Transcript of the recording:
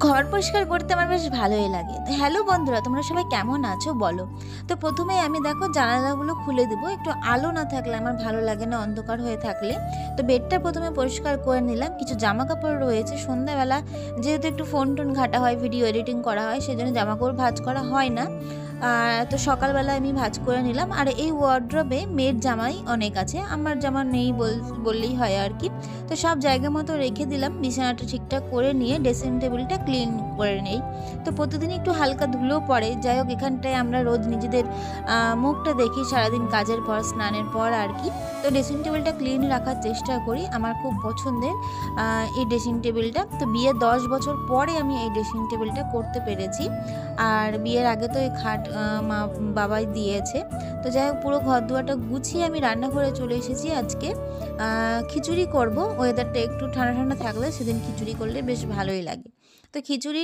ঘর পরিষ্কার করতে আমার বেশ ভালোই লাগে। তো হ্যালো বন্ধুরা, তোমরা সবাই কেমন আছো বলো? তো প্রথমেই আমি দেখো জানালাগুলো খুলে দেবো। একটু আলো না থাকলে আমার ভালো লাগে না, অন্ধকার হয়ে থাকলে। তো বেডটা প্রথমে পরিষ্কার করে নিলাম। কিছু জামাকাপড় রয়েছে, সন্ধ্যাবেলা যেহেতু একটু ফোন-টোন ঘাঁটা হয়, ভিডিও এডিটিং করা হয়, সেজন্য জামাকাপড় ভাঁজ করা হয় না। তো সকালবেলা আমি ভাঁজ করে নিলাম। আর এই ওয়ার্ড্রবে মেয়ের জামাই অনেক আছে, আমার জামা নেই বললেই হয় আর কি। তো সব জায়গা মতো রেখে দিলাম, বিছানাটা ঠিকঠাক করে নিয়ে ড্রেসিং টেবিলটা ক্লিন করে নেই। তো প্রতিদিন একটু হালকা ধুলো পড়ে, যাই হোক এখানটায় আমরা রোজ নিজেদের মুখটা দেখি সারাদিন কাজের পর, স্নানের পর আর কি। তো ড্রেসিং টেবিলটা ক্লিন রাখার চেষ্টা করি, আমার খুব পছন্দের এই ড্রেসিং টেবিলটা। তো বিয়ের 10 বছর পরে আমি এই ড্রেসিং টেবিলটা করতে পেরেছি। আর বিয়ের আগে তো এই খাট মা বাবাই দিয়েছে। তো যাই হোক পুরো ঘর দুয়ারটা গুছিয়ে আমি রান্নাঘরে চলে এসেছি আজকে। খিচুড়ি করব, ওয়েদারটা একটু ঠান্ডা ঠান্ডা থাকলে সেদিন খিচুড়ি করলে বেশ ভালোই লাগে। তো খিচুড়ি